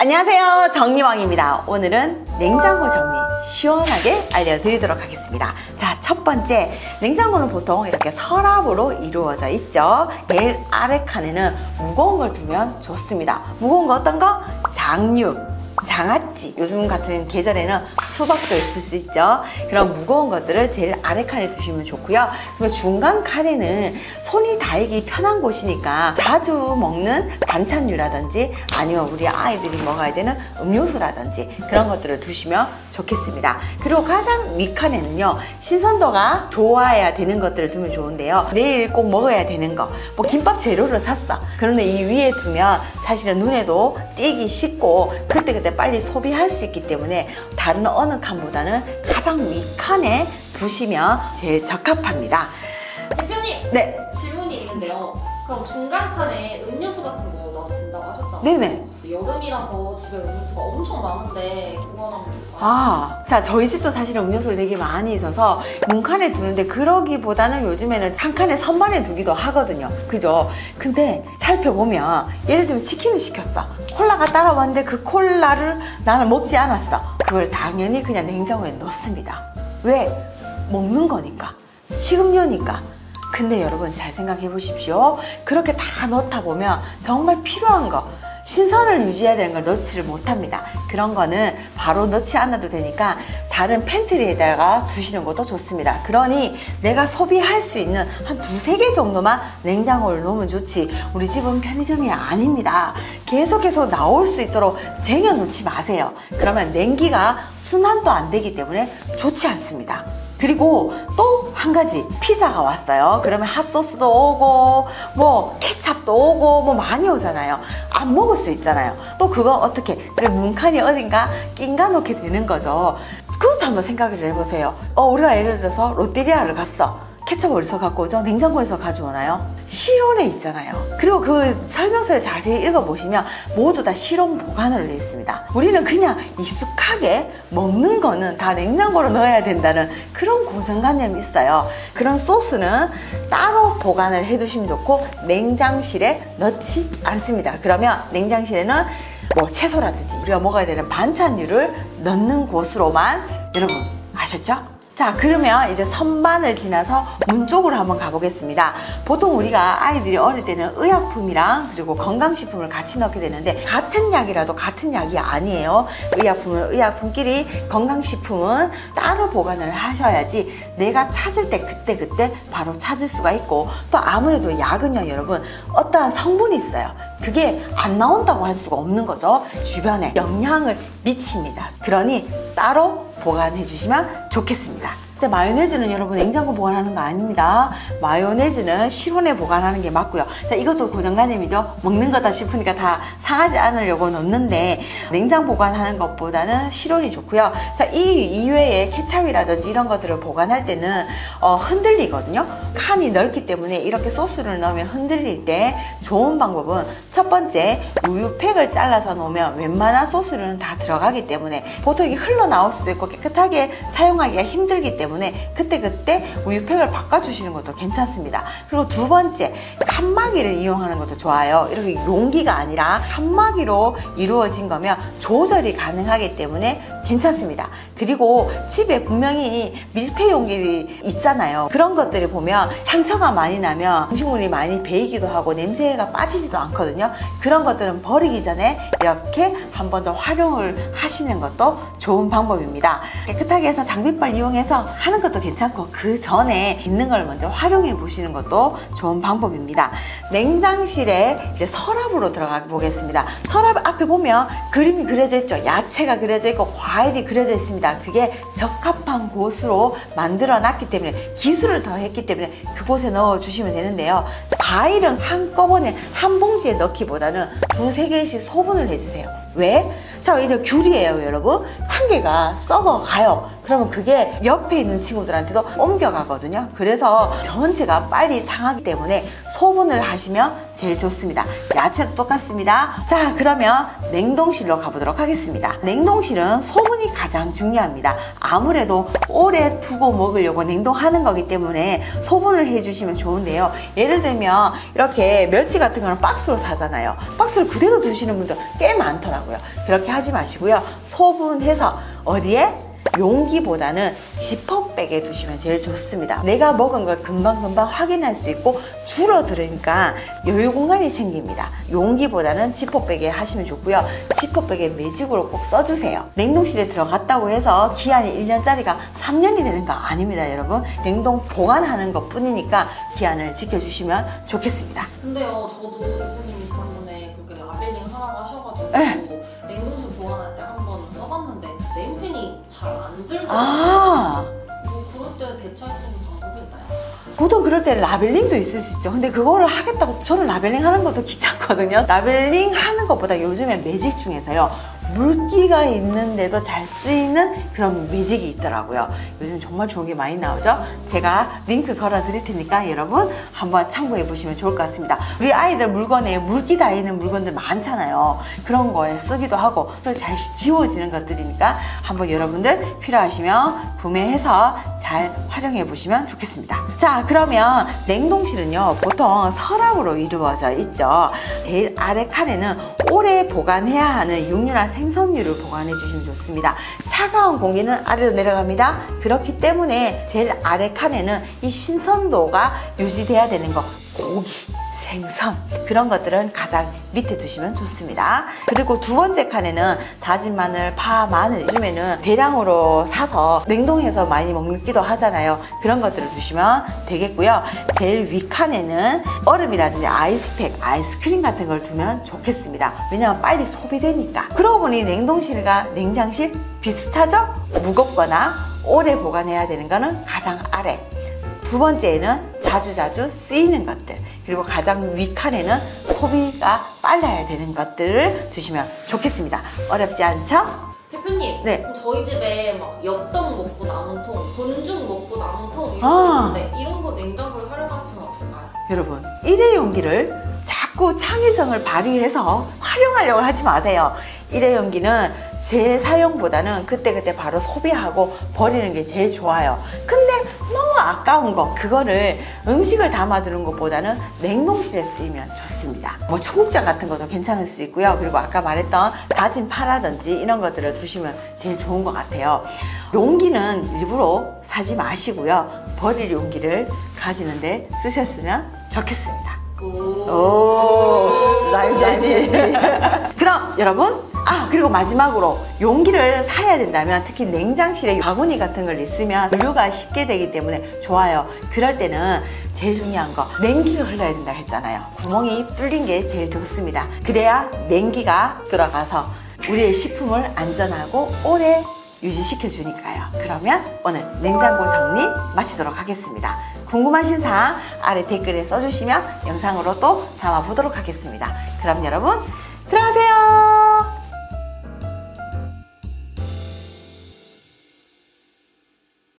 안녕하세요, 정리왕입니다. 오늘은 냉장고 정리 시원하게 알려드리도록 하겠습니다. 자, 첫 번째, 냉장고는 보통 이렇게 서랍으로 이루어져 있죠. 제일 아래 칸에는 무거운 걸 두면 좋습니다. 무거운 거 어떤 거? 장류, 장아찌, 요즘 같은 계절에는 수박도 있을 수 있죠. 그런 무거운 것들을 제일 아래 칸에 두시면 좋고요. 그리고 중간 칸에는 손이 닿기 편한 곳이니까 자주 먹는 반찬류라든지 아니면 우리 아이들이 먹어야 되는 음료수라든지 그런 것들을 두시면 좋겠습니다. 그리고 가장 윗칸에는요, 신선도가 좋아야 되는 것들을 두면 좋은데요, 내일 꼭 먹어야 되는 거, 뭐 김밥 재료를 샀어. 그런데 이 위에 두면 사실은 눈에도 띄기 쉽고 그때그때 빨리 소비할 수 있기 때문에 다른 어느 칸보다는 가장 윗칸에 두시면 제일 적합합니다. 대표님! 네. 질문이 있는데요. 그럼 중간 칸에 음료수 같은 거 넣어도 된다고 하셨잖아요. 네네. 여름이라서 집에 음료수가 엄청 많은데 보관하면 좋을까요? 자, 저희 집도 사실 음료수를 되게 많이 있어서 문칸에 두는데, 그러기보다는 요즘에는 창칸에 선반에 두기도 하거든요. 그죠? 근데 살펴보면 예를 들면 치킨을 시켰어. 콜라가 따라왔는데 그 콜라를 나는 먹지 않았어. 그걸 당연히 그냥 냉장고에 넣습니다. 왜? 먹는 거니까, 식음료니까. 근데 여러분 잘 생각해 보십시오. 그렇게 다 넣다 보면 정말 필요한 거, 신선을 유지해야 되는 걸 넣지를 못합니다. 그런 거는 바로 넣지 않아도 되니까 다른 팬트리에다가 두시는 것도 좋습니다. 그러니 내가 소비할 수 있는 한 두세 개 정도만 냉장고를 놓으면 좋지, 우리 집은 편의점이 아닙니다. 계속해서 나올 수 있도록 쟁여놓지 마세요. 그러면 냉기가 순환도 안 되기 때문에 좋지 않습니다. 그리고 또 한 가지, 피자가 왔어요. 그러면 핫소스도 오고 뭐 케찹도 오고 뭐 많이 오잖아요. 안 먹을 수 있잖아요. 또 그거 어떻게, 문칸이 어딘가 낀가 놓게 되는 거죠. 그것도 한번 생각을 해보세요. 우리가 예를 들어서 롯데리아를 갔어. 케첩 어디서 갖고 오죠? 냉장고에서 가져오나요? 실온에 있잖아요. 그리고 그 설명서를 자세히 읽어보시면 모두 다 실온 보관으로 되어 있습니다. 우리는 그냥 익숙하게 먹는 거는 다 냉장고로 넣어야 된다는 그런 고정관념이 있어요. 그런 소스는 따로 보관을 해두시면 좋고 냉장실에 넣지 않습니다. 그러면 냉장실에는 뭐 채소라든지 우리가 먹어야 되는 반찬류를 넣는 곳으로만, 여러분 아셨죠? 자, 그러면 이제 선반을 지나서 문 쪽으로 한번 가보겠습니다. 보통 우리가 아이들이 어릴 때는 의약품이랑 그리고 건강식품을 같이 넣게 되는데, 같은 약이라도 같은 약이 아니에요. 의약품은 의약품끼리, 건강식품은 따로 보관을 하셔야지 내가 찾을 때 그때 바로 찾을 수가 있고, 또 아무래도 약은요, 여러분 어떠한 성분이 있어요. 그게 안 나온다고 할 수가 없는 거죠. 주변에 영향을 미칩니다. 그러니 따로 보관해 주시면 좋겠습니다. 근데 마요네즈는 여러분 냉장고 보관하는 거 아닙니다. 마요네즈는 실온에 보관하는 게 맞고요. 자, 이것도 고정관념이죠. 먹는 거다 싶으니까 다 상하지 않으려고 넣는데, 냉장 보관하는 것보다는 실온이 좋고요. 자, 이 이외에 케찹이라든지 이런 것들을 보관할 때는 흔들리거든요. 칸이 넓기 때문에 이렇게 소스를 넣으면 흔들릴 때 좋은 방법은, 첫 번째, 우유팩을 잘라서 놓으면 웬만한 소스는 다 들어가기 때문에 보통 이게 흘러나올 수도 있고 깨끗하게 사용하기가 힘들기 때문에 그때 우유팩을 바꿔주시는 것도 괜찮습니다. 그리고 두 번째, 칸막이를 이용하는 것도 좋아요. 이렇게 용기가 아니라 칸막이로 이루어진 거면 조절이 가능하기 때문에 괜찮습니다. 그리고 집에 분명히 밀폐 용기 있잖아요. 그런 것들을 보면 상처가 많이 나면 음식물이 많이 배이기도 하고 냄새가 빠지지도 않거든요. 그런 것들은 버리기 전에 이렇게 한 번 더 활용을 하시는 것도 좋은 방법입니다. 깨끗하게 해서 장비빨 이용해서 하는 것도 괜찮고, 그 전에 있는 걸 먼저 활용해 보시는 것도 좋은 방법입니다. 냉장실에 이제 서랍으로 들어가 보겠습니다. 서랍 앞에 보면 그림이 그려져 있죠. 야채가 그려져 있고 과일이 그려져 있습니다. 그게 적합한 곳으로 만들어 놨기 때문에, 기술을 더 했기 때문에 그곳에 넣어 주시면 되는데요. 과일은 한꺼번에 한 봉지에 넣기보다는 두세 개씩 소분을 해주세요. 왜? 자, 이제 귤이에요, 여러분. 한 개가 썩어가요. 그러면 그게 옆에 있는 친구들한테도 옮겨가거든요. 그래서 전체가 빨리 상하기 때문에 소분을 하시면 제일 좋습니다. 야채도 똑같습니다. 자, 그러면 냉동실로 가보도록 하겠습니다. 냉동실은 소분이 가장 중요합니다. 아무래도 오래 두고 먹으려고 냉동하는 거기 때문에 소분을 해주시면 좋은데요. 예를 들면 이렇게 멸치 같은 거는 박스로 사잖아요. 박스를 그대로 두시는 분들 꽤 많더라고요. 그렇게 하지 마시고요. 소분해서 어디에? 용기보다는 지퍼백에 두시면 제일 좋습니다. 내가 먹은 걸 금방금방 확인할 수 있고 줄어들으니까 여유 공간이 생깁니다. 용기보다는 지퍼백에 하시면 좋고요. 지퍼백에 매직으로 꼭 써주세요. 냉동실에 들어갔다고 해서 기한이 1년짜리가 3년이 되는 거 아닙니다, 여러분. 냉동 보관하는 것 뿐이니까 기한을 지켜주시면 좋겠습니다. 근데요, 저도 대표님이 지난번에 그렇게 라벨링 하라고 하셔가지고 네. 냉동실 보관할 때 한번 써봤는데 네임펜이 잘 안 들더라고요. 아, 뭐 그럴 때 대체할 수 있는 방법이 있나요? 보통 그럴 때 라벨링도 있을 수 있죠. 근데 그거를 하겠다고 저는 라벨링 하는 것도 귀찮거든요. 라벨링 하는 것보다 요즘에 매직 중에서요, 물기가 있는데도 잘 쓰이는 그런 매직이 있더라고요. 요즘 정말 좋은 게 많이 나오죠. 제가 링크 걸어 드릴 테니까 여러분 한번 참고해 보시면 좋을 것 같습니다. 우리 아이들 물건에 물기 다 있는 물건들 많잖아요. 그런 거에 쓰기도 하고 또 잘 지워지는 것들이니까 한번 여러분들 필요하시면 구매해서 잘 활용해 보시면 좋겠습니다. 자, 그러면 냉동실은요, 보통 서랍으로 이루어져 있죠. 제일 아래 칸에는 오래 보관해야 하는 육류나 생선류를 보관해 주시면 좋습니다. 차가운 공기는 아래로 내려갑니다. 그렇기 때문에 제일 아래 칸에는 이 신선도가 유지돼야 되는 거, 고기, 생선, 그런 것들은 가장 밑에 두시면 좋습니다. 그리고 두 번째 칸에는 다진 마늘, 파, 마늘, 요즘에는 대량으로 사서 냉동해서 많이 먹기도 하잖아요. 그런 것들을 두시면 되겠고요. 제일 위 칸에는 얼음이라든지 아이스팩, 아이스크림 같은 걸 두면 좋겠습니다. 왜냐면 빨리 소비되니까. 그러고 보니 냉동실과 냉장실 비슷하죠? 무겁거나 오래 보관해야 되는 거는 가장 아래, 두 번째에는 자주자주 쓰이는 것들, 그리고 가장 위 칸에는 소비가 빨라야 되는 것들을 두시면 좋겠습니다. 어렵지 않죠? 대표님, 네. 그럼 저희 집에 막 엽떡 먹고 남은 통, 본죽 먹고 남은 통 이런 거 있는데 이런 거 냉장고에 활용할 수는 없을까요? 여러분, 일회용기를 자꾸 창의성을 발휘해서 활용하려고 하지 마세요. 일회용기는 재사용보다는 그때그때 바로 소비하고 버리는 게 제일 좋아요. 근데 너무 아까운 거, 그거를 음식을 담아두는 것보다는 냉동실에 쓰이면 좋습니다. 뭐 청국장 같은 것도 괜찮을 수 있고요. 그리고 아까 말했던 다진 파라든지 이런 것들을 두시면 제일 좋은 것 같아요. 용기는 일부러 사지 마시고요. 버릴 용기를 가지는데 쓰셨으면 좋겠습니다. 오, 라임 재지. 그럼 여러분, 그리고 마지막으로 용기를 사야 된다면, 특히 냉장실에 바구니 같은 걸 있으면 분류가 쉽게 되기 때문에 좋아요. 그럴 때는 제일 중요한 거, 냉기가 흘러야 된다 했잖아요. 구멍이 뚫린 게 제일 좋습니다. 그래야 냉기가 들어가서 우리의 식품을 안전하고 오래 유지시켜 주니까요. 그러면 오늘 냉장고 정리 마치도록 하겠습니다. 궁금하신 사항 아래 댓글에 써주시면 영상으로 또 담아보도록 하겠습니다. 그럼 여러분,